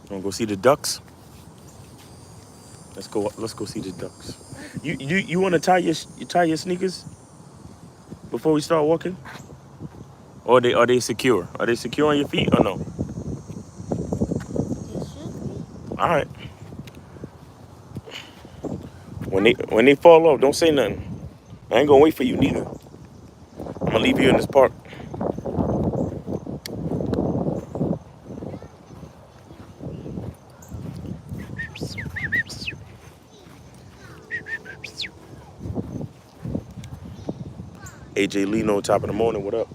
Wanna go see the ducks? Let's go. Let's go see the ducks. You want to tie your sneakers before we start walking? Or are they secure? Are they secure on your feet or no? They should be. All right. When they fall off, don't say nothing. I ain't gonna wait for you neither. I'm gonna leave you in this park. AJ Lino, top of the morning. What up?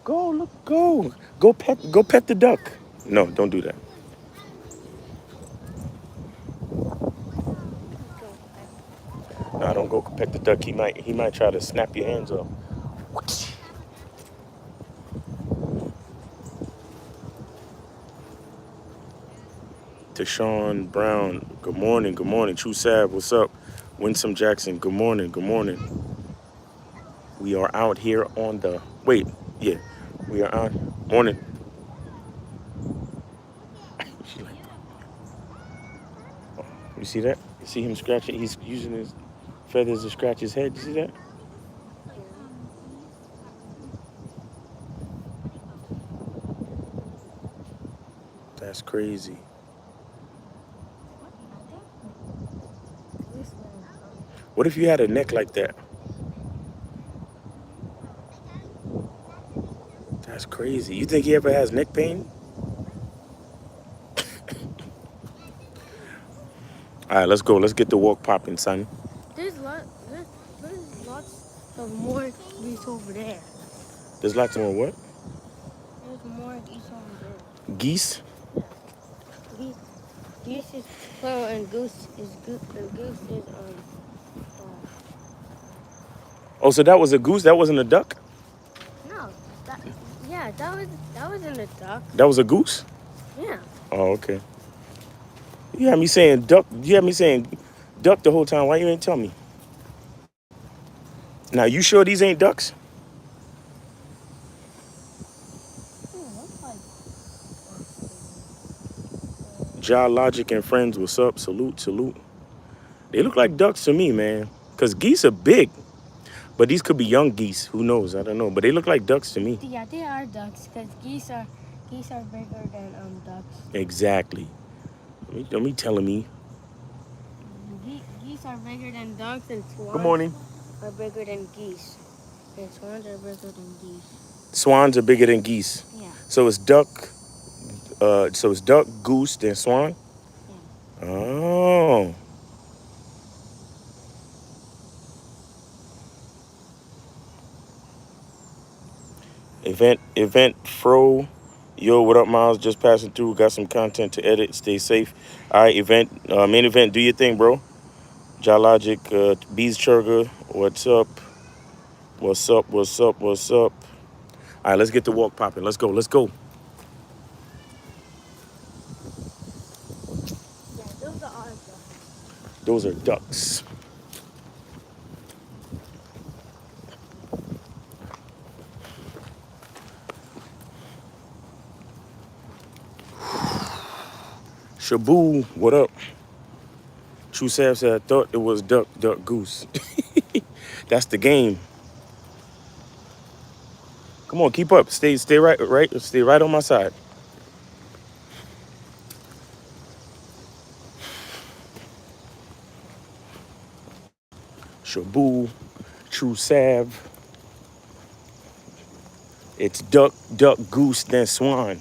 Go look. Go pet the duck. No, don't do that. Go back. No, don't go pet the duck. He might try to snap your hands off. Tashawn Brown, good morning, good morning. True Sav, what's up? Winsome Jackson, good morning, good morning. We are out here on the wait, yeah. We are out morning. She like, you see that? You see him scratching? He's using his feathers to scratch his head. You see that? Yeah. That's crazy. This one comes. What if you had a neck like that? That's crazy. You think he ever has neck pain? All right, let's go. Let's get the walk popping, son. There's lots of more geese over there. There's lots more what? There's more geese over there. Geese? Yeah. Geese, geese is plural and goose is uh, Oh, so that was a goose? That wasn't a duck? no. That yeah, that was in the duck. That was a goose? Yeah. Oh, okay. You had me saying duck. You had me saying duck the whole time. Why you ain't tell me? Now you sure these ain't ducks? Looks like ducks to me. Ja Logic and friends, what's up? Salute, salute. They look like ducks to me, man. Cause geese are big, but these could be young geese. Who knows? I don't know. But they look like ducks to me. Yeah, they are ducks because geese are bigger than ducks. Exactly. Don't be telling me. Geese are bigger than ducks, and Good swans morning. are bigger than geese. And swans are bigger than geese. Swans are bigger than geese. Yeah, So it's duck. So it's duck, goose, then swan. yeah. Oh. Event fro. Yo, what up, Miles? Just passing through. Got some content to edit. Stay safe. All right, main event. Do your thing, bro. Jalogic, Bees Churger. What's up? What's up? What's up? What's up? All right, let's get the walk popping. Let's go. Let's go. Yeah, those are our ducks. Those are ducks. Shabu, what up? True Sav said, I thought it was duck, duck, goose. That's the game. Come on, keep up. Stay right. Stay right on my side. Shabu, True Sav. It's duck, duck, goose, then swan.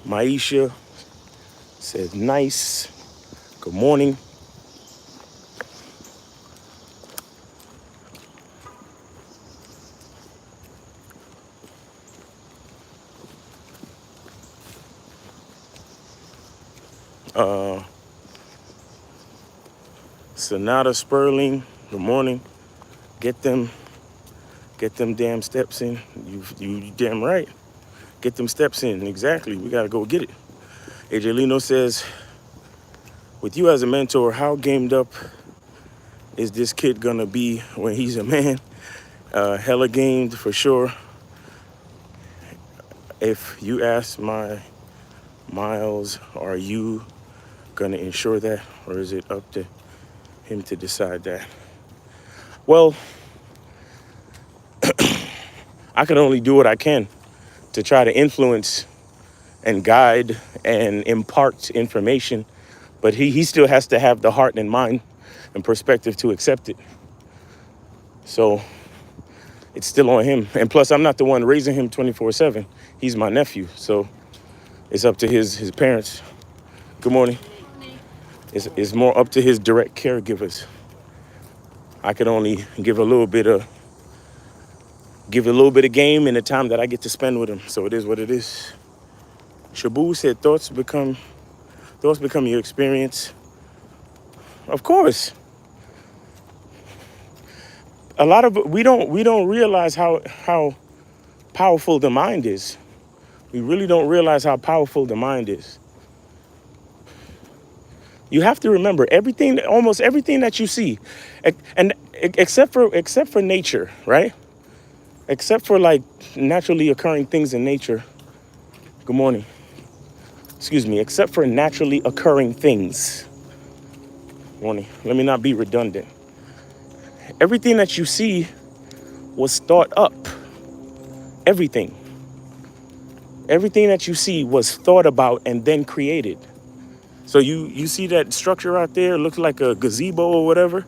Maisha says, nice. Good morning. Uh, Sonata Sperling, good morning. Get them, get them damn steps in. You damn right. Get them steps in. Exactly. We gotta go get it. AJ Lino says, with you as a mentor, how gamed up is this kid gonna be when he's a man? Hella gamed for sure. If you ask my Miles, are you gonna ensure that, or is it up to him to decide that? Well, I can only do what I can to try to influence and guide and impart information, but he still has to have the heart and mind and perspective to accept it. So it's still on him. And plus, I'm not the one raising him 24/7. He's my nephew, so it's up to his parents. Good morning. It's more up to his direct caregivers. I can only give a little bit of game in the time that I get to spend with him. So it is what it is. Shabu said thoughts become your experience. Of course. A lot of we don't realize how powerful the mind is. We really don't realize how powerful the mind is. You have to remember almost everything that you see, and except for nature, right? Except for like naturally occurring things in nature. Good morning. Excuse me. Except for naturally occurring things. Morning. Let me not be redundant. Everything that you see was thought up. Everything. Everything that you see was thought about and then created. So you see that structure out there, looks like a gazebo or whatever,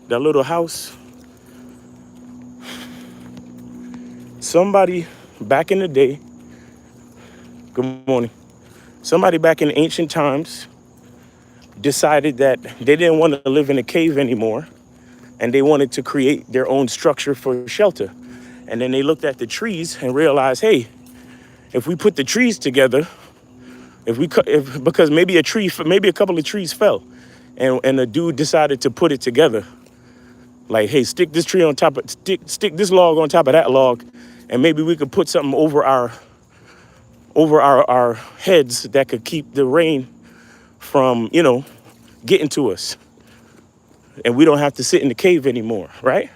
that little house. Somebody back in the day, good morning, somebody back in ancient times decided that they didn't want to live in a cave anymore and they wanted to create their own structure for shelter. And then they looked at the trees and realized, hey, if we put the trees together, because maybe maybe a couple of trees fell, and the dude decided to put it together. Like, hey, stick this tree on top of stick this log on top of that log, and maybe we could put something over our heads that could keep the rain from, getting to us, and we don't have to sit in the cave anymore, right?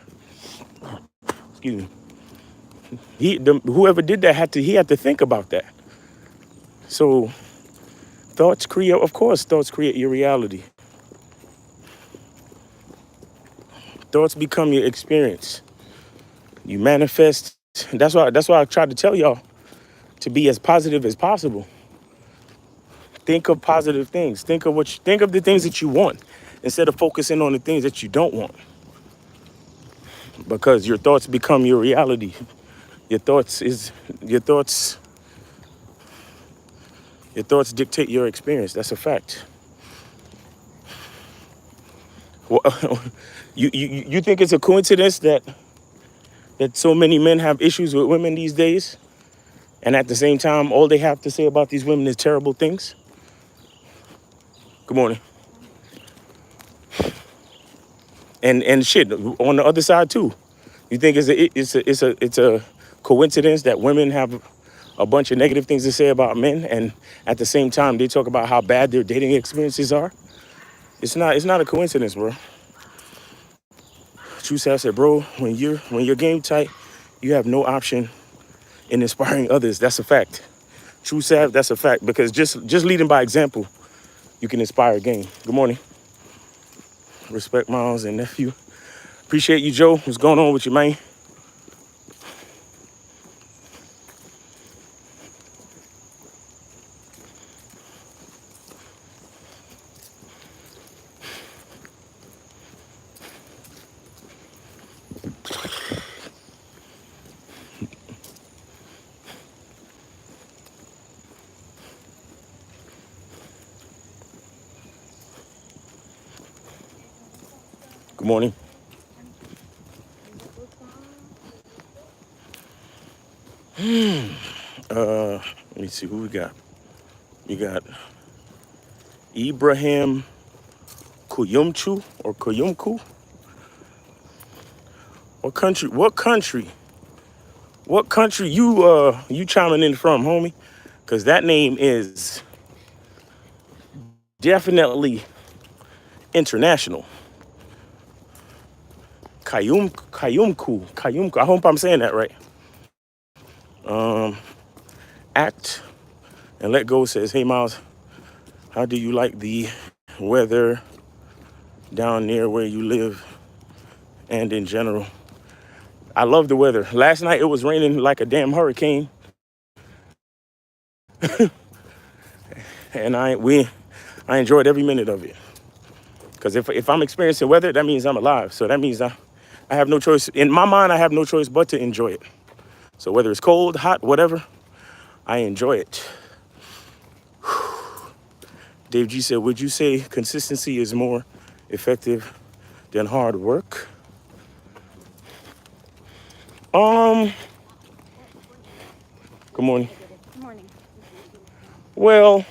Excuse me. Whoever did that had to think about that. So thoughts create your reality. Thoughts become your experience. You manifest. That's why I try to tell y'all to be as positive as possible. Think of positive things. Think of the things that you want instead of focusing on the things that you don't want. Because your thoughts become your reality. Your thoughts dictate your experience. That's a fact. Well, you think it's a coincidence that so many men have issues with women these days, and at the same time, all they have to say about these women is terrible things? Good morning. And shit on the other side too. You think it's a coincidence that women have a bunch of negative things to say about men, and at the same time they talk about how bad their dating experiences are? It's not a coincidence, bro. True Sav said, bro, when you're game tight, you have no option in inspiring others. That's a fact. True Sav, that's a fact, because just leading by example, you can inspire a game. Good morning. Respect Miles and nephew. Appreciate you, Joe. What's going on with you, man? Good morning. Let me see who we got. You got Ibrahim Kuyumchu or Kuyumku. What country? What country you chiming in from, homie? Cause that name is definitely international. Kayumku. I hope I'm saying that right. Act and Let Go says, hey Miles, how do you like the weather down near where you live and in general? I love the weather. Last night it was raining like a damn hurricane, and I enjoyed every minute of it. Because if I'm experiencing weather, that means I'm alive. So that means I have no choice. In my mind, I have no choice but to enjoy it. So whether it's cold, hot, whatever, I enjoy it. Dave G said, would you say consistency is more effective than hard work? Um, Good morning. Good morning. Well,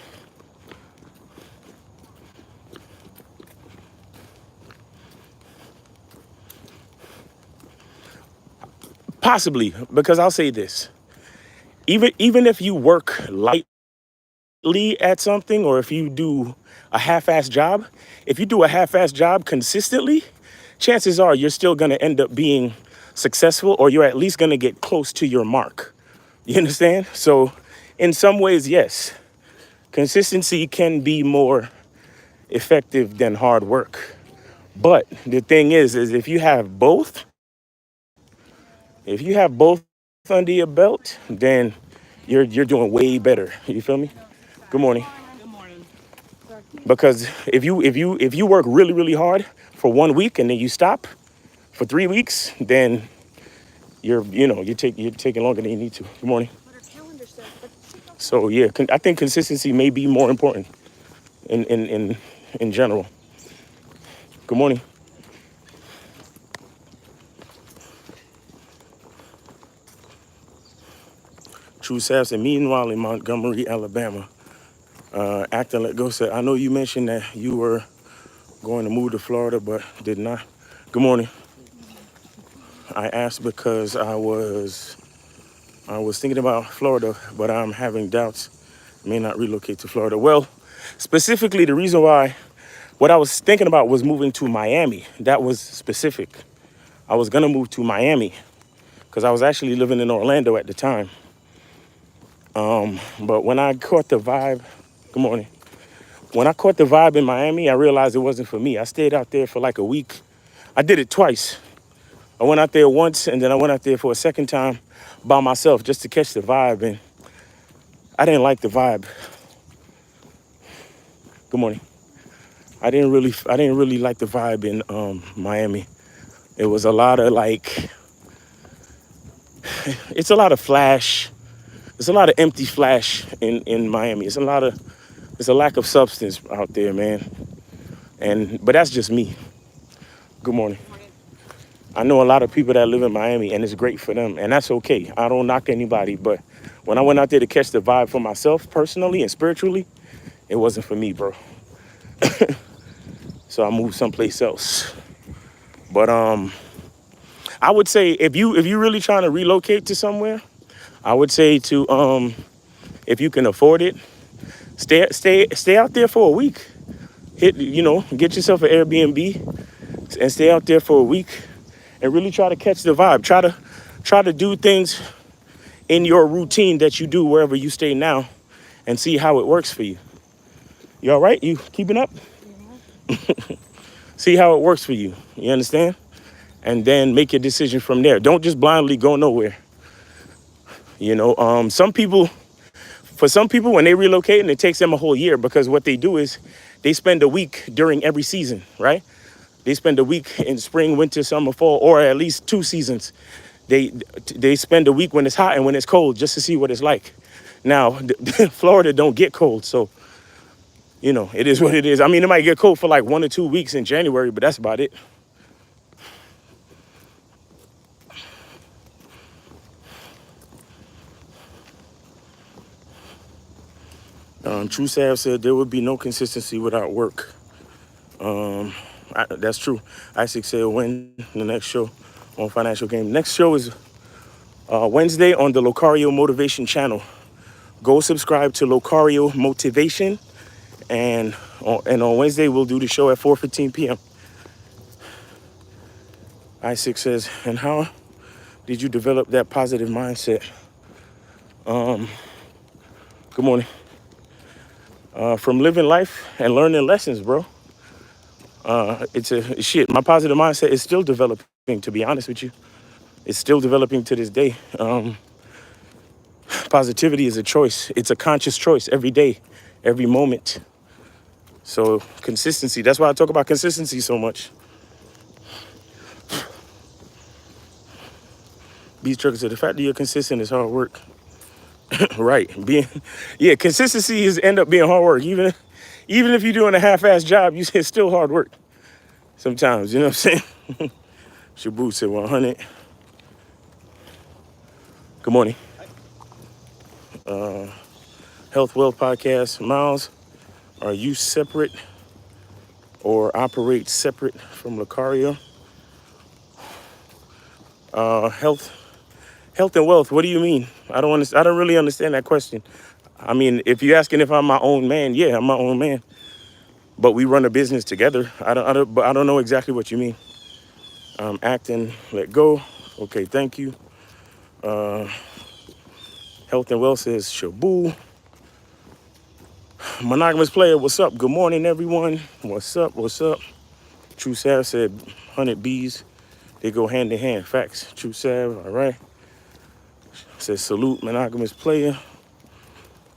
possibly, because I'll say this. Even if you work lightly at something, or if you do a half-ass job, if you do a half-ass job consistently, chances are you're still gonna end up being successful, or you're at least gonna get close to your mark. You understand? So in some ways, yes, consistency can be more effective than hard work. But the thing is if you have both under your belt, then you're doing way better. You feel me? Good morning. Because if you work really really hard for 1 week and then you stop for 3 weeks, then you're taking longer than you need to. Good morning. So yeah, I think consistency may be more important in general. Good morning. True Saps. Meanwhile, in Montgomery, Alabama, Act and Let Go said, I know you mentioned that you were going to move to Florida, but did not. Good morning. I asked because I was thinking about Florida, but I'm having doubts. I may not relocate to Florida. Well, specifically, the reason why, what I was thinking about was moving to Miami. That was specific. I was gonna move to Miami because I was actually living in Orlando at the time. But when I caught the vibe, good morning. When I caught the vibe in Miami, I realized it wasn't for me. I stayed out there for like a week. I did it twice. I went out there once, and then I went out there for a second time by myself just to catch the vibe, and I didn't like the vibe. Good morning. I didn't really like the vibe in Miami. It was a lot of like, it's a lot of flash. It's a lot of empty flash in Miami. It's a lack of substance out there, man. But that's just me. Good morning. I know a lot of people that live in Miami, and it's great for them, and that's okay. I don't knock anybody, but when I went out there to catch the vibe for myself personally and spiritually, it wasn't for me, bro. So I moved someplace else. But I would say if you really trying to relocate to somewhere, I would say to if you can afford it, stay out there for a week. Get yourself an Airbnb and stay out there for a week and really try to catch the vibe. Try to do things in your routine that you do wherever you stay now and see how it works for you. You all right? You keeping up? See how it works for you. You understand? And then make your decision from there. Don't just blindly go nowhere. For some people, when they relocate, and it takes them a whole year, because what they do is they spend a week during every season, right? They spend a week in spring, winter, summer, fall, or at least 2 seasons. They spend a week when it's hot and when it's cold just to see what it's like. Now, Florida don't get cold, so it is what it is. I mean, it might get cold for like 1 or 2 weeks in January, but that's about it. True Sav said there would be no consistency without work. That's true. Isaac said when the next show on Financial Game. Next show is Wednesday on the Locario Motivation channel. Go subscribe to Locario Motivation, and on Wednesday we'll do the show at 4:15 p.m. Isaac says, and how did you develop that positive mindset? Good morning. From living life and learning lessons, bro. It's a shit. My positive mindset is still developing, to be honest with you. It's still developing to this day. Positivity is a choice. It's a conscious choice every day, every moment. So consistency, that's why I talk about consistency so much. Beats Trucker said, the fact that you're consistent is hard work. Right. Yeah, consistency is end up being hard work. Even if you're doing a half-ass job, it's still hard work sometimes, you know what I'm saying? Shabu said 100. Good morning. Health Wealth Podcast. Miles, are you separate or operate separate from Lucario? Health and wealth, what do you mean? I don't really understand that question. I mean, if you're asking if I'm my own man, yeah, I'm my own man. But we run a business together. But I don't know exactly what you mean. Acting, let go. Okay, thank you. Health and wealth says Shabu. Monogamous player, what's up? Good morning, everyone. What's up? What's up? True Sav said 100 B's. They go hand in hand. Facts. True Sav, all right. Says salute, monogamous player.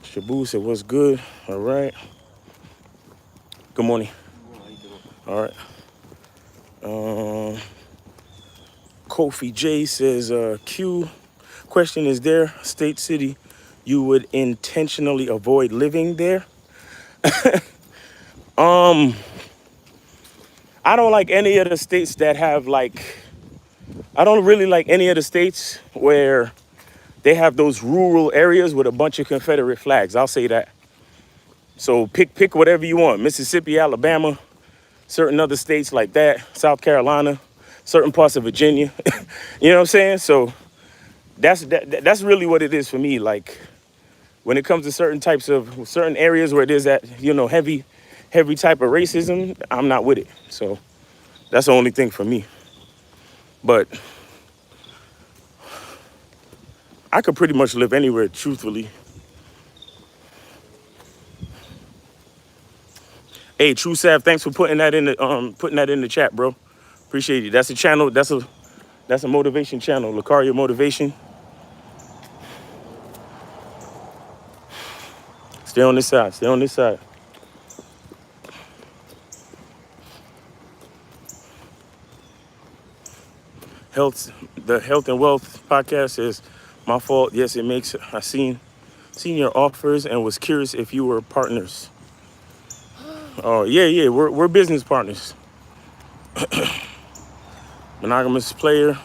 Shabu said, what's good? All right. Good morning. All right. Kofi J says, Q, question, is there a state city you would intentionally avoid living there? I don't like any of the states that have I don't really like any of the states where they have those rural areas with a bunch of Confederate flags. I'll say that. So pick whatever you want. Mississippi, Alabama, certain other states like that, South Carolina, certain parts of Virginia. You know what I'm saying? So that's really what it is for me. Like when it comes to certain areas where there's that, heavy type of racism, I'm not with it. So that's the only thing for me. But I could pretty much live anywhere, truthfully. Hey, True Sav, thanks for putting that in the chat, bro. Appreciate it. That's a channel. That's a motivation channel. Lucario Motivation. Stay on this side. Stay on this side. The Health and Wealth Podcast is my fault. Yes, it makes. I seen your offers and was curious if you were partners. Oh yeah. We're business partners. Monogamous player.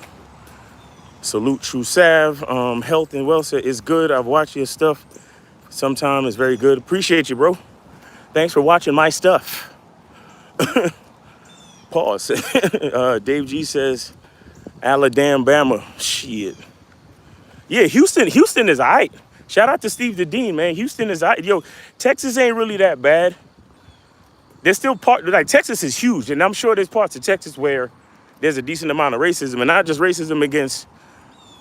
Salute True Sav. Health and Wealth is good. I've watched your stuff. Sometimes it's very good. Appreciate you, bro. Thanks for watching my stuff. Pause. Dave G says, Alabama. Shit. Yeah, Houston is all right. Shout out to Steve Dean, man. Houston is all right. Yo, Texas ain't really that bad. There's still Texas is huge, and I'm sure there's parts of Texas where there's a decent amount of racism, and not just racism against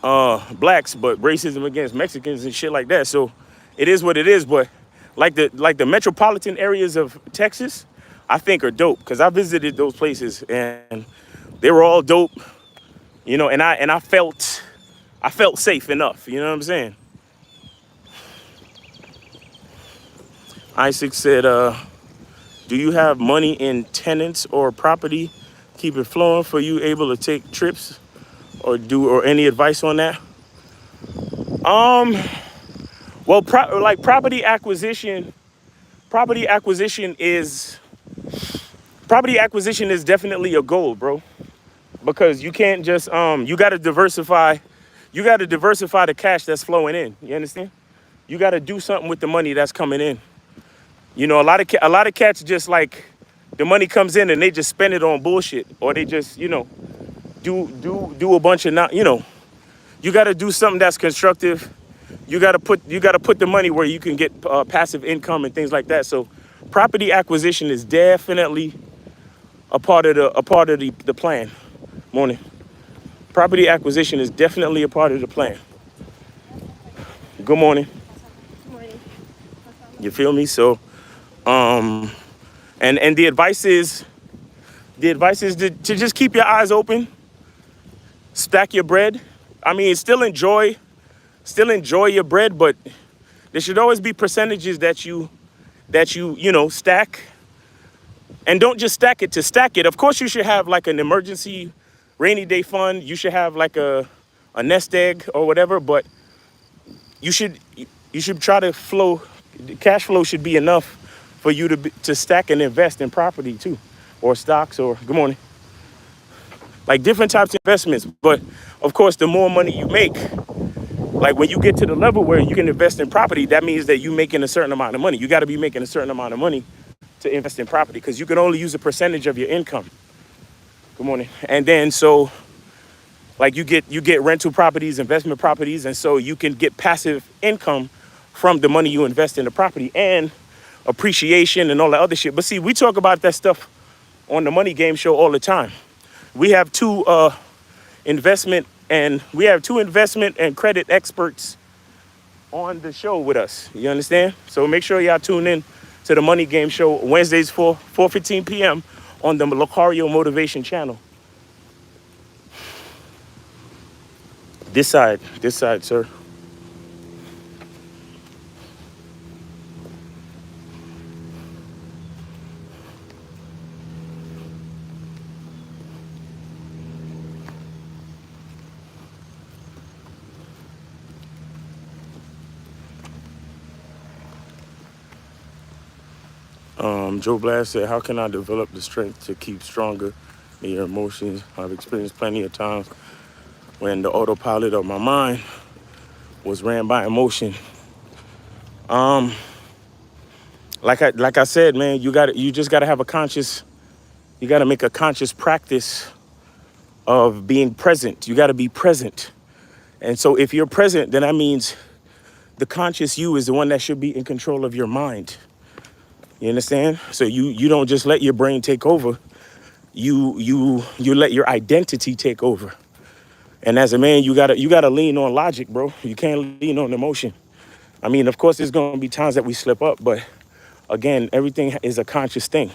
blacks, but racism against Mexicans and shit like that. So it is what it is. But like the metropolitan areas of Texas, I think are dope because I visited those places and they were all dope, and I felt safe enough. You know what I'm saying? Isaac said, do you have money in tenants or property? Keep it flowing for you able to take trips or any advice on that? Well, property acquisition is definitely a goal, bro. Because you can't just you got to diversify the cash that's flowing in. You understand? You got to do something with the money that's coming in. A lot of cats just like the money comes in and they just spend it on bullshit, or they just do a bunch of not. You got to do something that's constructive. You got to put the money where you can get passive income and things like that. So property acquisition is definitely a part of the plan. Morning. Property acquisition is definitely a part of the plan. Good morning. Morning. You feel me? So, um, and the advice is to just keep your eyes open, stack your bread. I mean, still enjoy your bread, but there should always be percentages that you stack, and don't just stack it to stack it. Of course, you should have like an emergency rainy day fund. You should have like a nest egg or whatever, but you should you should try to flow. Cash flow should be enough for you to stack and invest in property too, or stocks, or good morning, like different types of investments. But of course, the more money you make, like when you get to the level where you can invest in property, that means that you're making a certain amount of money. You got to be making a certain amount of money to invest in property, because you can only use a percentage of your income. Good morning. And then so like you get rental properties, investment properties, and so you can get passive income from the money you invest in the property, and appreciation and all that other shit. But see, we talk about that stuff on the Money Game Show all the time. We have two investment and credit experts on the show with us. You understand? So make sure y'all tune in to the Money Game Show Wednesdays 4:15 p.m. on the Lucario Motivation channel. This side, sir. Joe Blast said, "How can I develop the strength to keep stronger in your emotions? I've experienced plenty of times when the autopilot of my mind was ran by emotion." Um, like I said, man, you just gotta have a conscious. You gotta make a conscious practice of being present. You gotta be present, and so if you're present, then that means the conscious you is the one that should be in control of your mind. You understand? So you don't just let your brain take over. You let your identity take over. And as a man, you gotta lean on logic, bro. You can't lean on emotion. I mean, of course, there's gonna be times that we slip up, but again, everything is a conscious thing.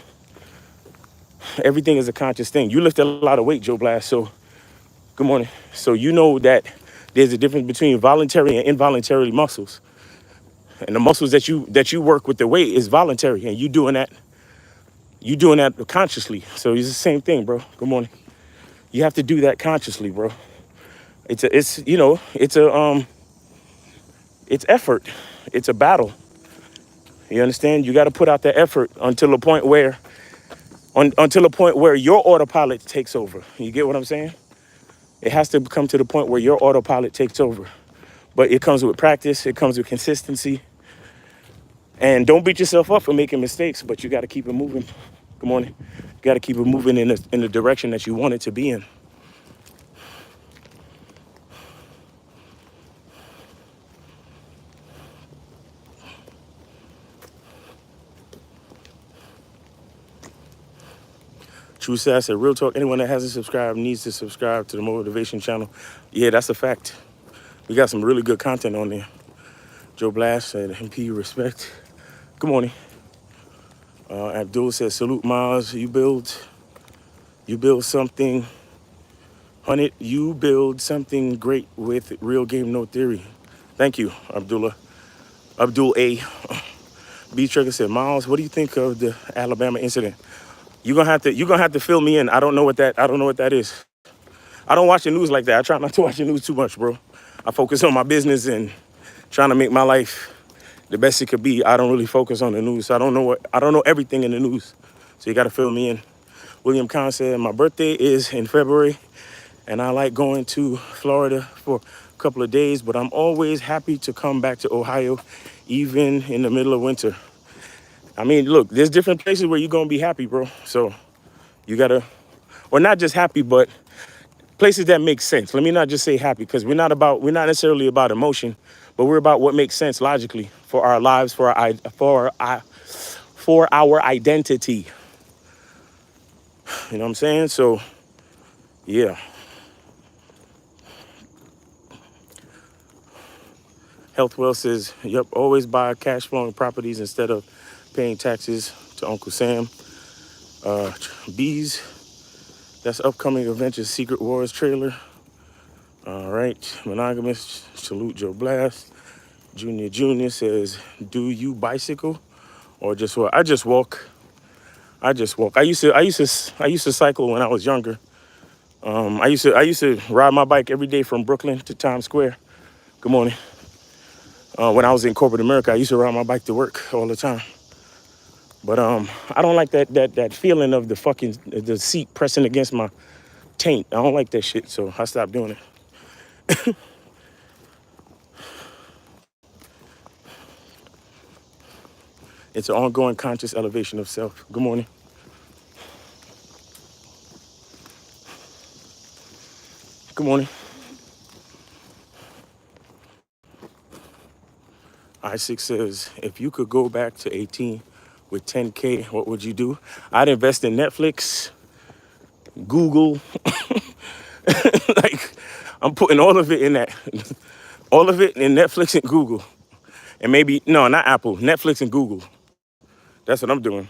Everything is a conscious thing. You lift a lot of weight, Joe Blast. So good morning. So you know that there's a difference between voluntary and involuntary muscles. And the muscles that you work with the weight is voluntary, and you doing that consciously. So it's the same thing, bro. Good morning. You have to do that consciously, bro. It's effort. It's a battle. You understand? You got to put out that effort until a point where your autopilot takes over. You get what I'm saying? It has to come to the point where your autopilot takes over. But it comes with practice. It comes with consistency. And don't beat yourself up for making mistakes, but you got to keep it moving. Good morning. You got to keep it moving in the direction that you want it to be in. True Sass said, real talk, anyone that hasn't subscribed needs to subscribe to the Motivation channel. Yeah, that's a fact. We got some really good content on there. Joe Blast said, MP respect. Good morning. Abdul said, salute Miles. You build something, Hunnit, you build something great with Real Game No Theory. Thank you, Abdullah. Abdul A. B Trigger said, Miles, what do you think of the Alabama incident? You're gonna have to fill me in. I don't know what that is. I don't watch the news like that. I try not to watch the news too much, bro. I focus on my business and trying to make my life the best it could be. I don't really focus on the news. So I don't know everything in the news. So you gotta fill me in. William Kahn said, my birthday is in February and I like going to Florida for a couple of days, but I'm always happy to come back to Ohio, even in the middle of winter. I mean, look, there's different places where you're gonna be happy, bro. So you gotta, or not just happy, but places that make sense. Let me not just say happy, because we're not necessarily about emotion, but we're about what makes sense logically for our lives, for our identity. You know what I'm saying? So yeah. Health Well says, yep, always buy cash flowing properties instead of paying taxes to Uncle Sam. Uh, Bees, that's upcoming Adventures Secret Wars trailer. All right, Monogamous, salute Joe Blast. Junior says, do you bicycle or just walk? I just walk. I just walk. I used to cycle when I was younger. I used to ride my bike every day from Brooklyn to Times Square. Good morning. When I was in corporate America, I used to ride my bike to work all the time. But I don't like that feeling of the seat pressing against my taint. I don't like that shit, so I stopped doing it. It's an ongoing conscious elevation of self. Good morning. Good morning. Isaac says, if you could go back to 18 with 10K, what would you do? I'd invest in Netflix, Google. Like, I'm putting all of it in that. All of it in Netflix and Google. And maybe, no, not Apple, Netflix and Google. That's what I'm doing.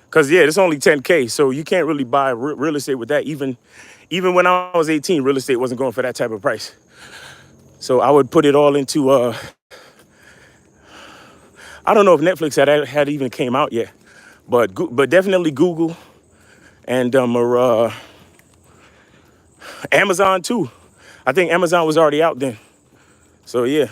Cause yeah, it's only 10K, so you can't really buy real estate with that. Even when I was 18, real estate wasn't going for that type of price. So I would put it all into I don't know if Netflix had even came out yet, but definitely Google and Amazon too. I think Amazon was already out then. So yeah.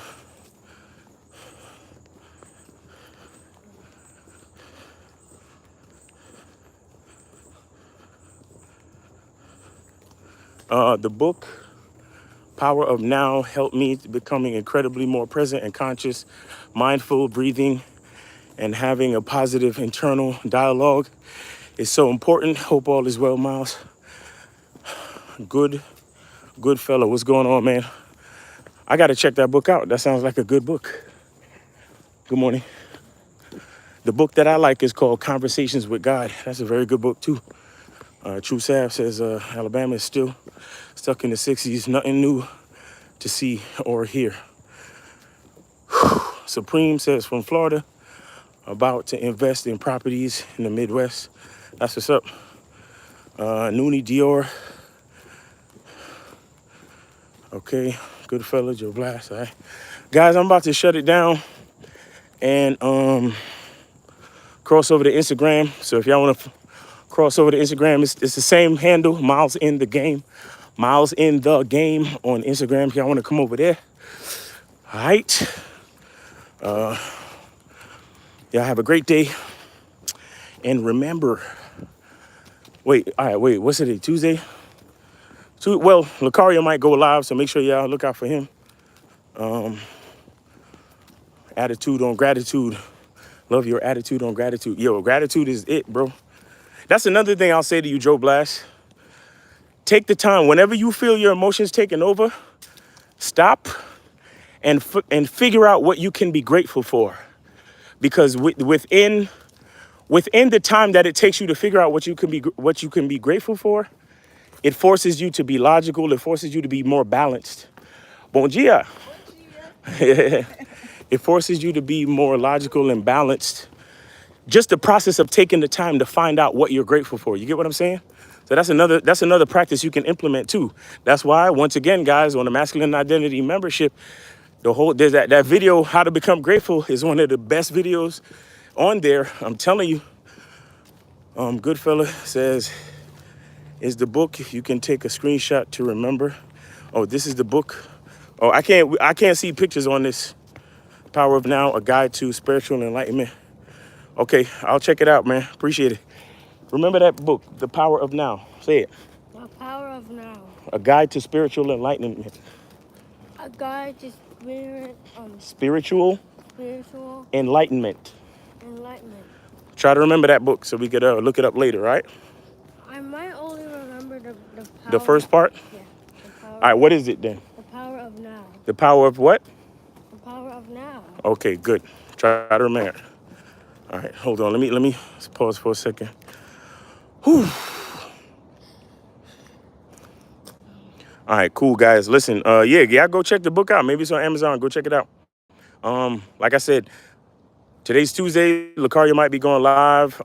The book Power of Now helped me to becoming incredibly more present and conscious, mindful, breathing, and having a positive internal dialogue is so important. Hope all is well, Miles. Good fellow. What's going on, man? I got to check that book out. That sounds like a good book. Good morning. The book that I like is called Conversations with God. That's a very good book, too. True Sav says Alabama is still stuck in the 60s. Nothing new to see or hear. Supreme says from Florida, about to invest in properties in the Midwest. That's what's up. Noonie Dior. Okay, good fella, Joe Blast. All right. Guys, I'm about to shut it down and cross over to Instagram. So if y'all want to cross over to Instagram, it's the same handle, Miles in the Game. Miles in the Game on Instagram. If y'all want to come over there. All right. Y'all have a great day. And remember, wait, what's it, Tuesday? Well, Lucario might go live, so make sure y'all look out for him. Attitude on gratitude. Love your attitude on gratitude. Yo, gratitude is it, bro. That's another thing I'll say to you, Joe Blast. Take the time. Whenever you feel your emotions taking over, stop and figure out what you can be grateful for. Because within the time that it takes you to figure out what you can be grateful for, it forces you to be logical. It forces you to be more balanced. Bon dia. It forces you to be more logical and balanced. Just the process of taking the time to find out what you're grateful for. You get what I'm saying? So that's another practice you can implement too. That's why, once again, guys, on the Masculine Identity membership, there's that video, How to Become Grateful, is one of the best videos on there. I'm telling you. Goodfella says, is the book, if you can take a screenshot to remember. Oh, this is the book. Oh, I can't see pictures on this. Power of Now, A Guide to Spiritual Enlightenment. Okay, I'll check it out, man. Appreciate it. Remember that book, The Power of Now. Say it. The Power of Now. A Guide to Spiritual Enlightenment. A guide to spiritual enlightenment. Enlightenment. Try to remember that book so we could look it up later, right? I might only remember the power. The first part? Yeah. All right, what is it then? The Power of Now. The power of what? The Power of Now. Okay, good. Try to remember. All right, hold on. Let me pause for a second. Whew. All right, cool guys. Listen, yeah, go check the book out. Maybe it's on Amazon. Go check it out. Like I said, today's Tuesday. Lucario might be going live.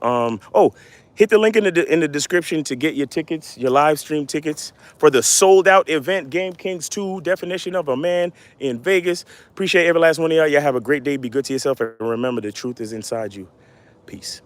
Hit the link in the description to get your tickets, your live stream tickets for the sold out event, Game Kings 2, Definition of a Man in Vegas. Appreciate every last one of y'all. Y'all have a great day. Be good to yourself, and remember, the truth is inside you. Peace.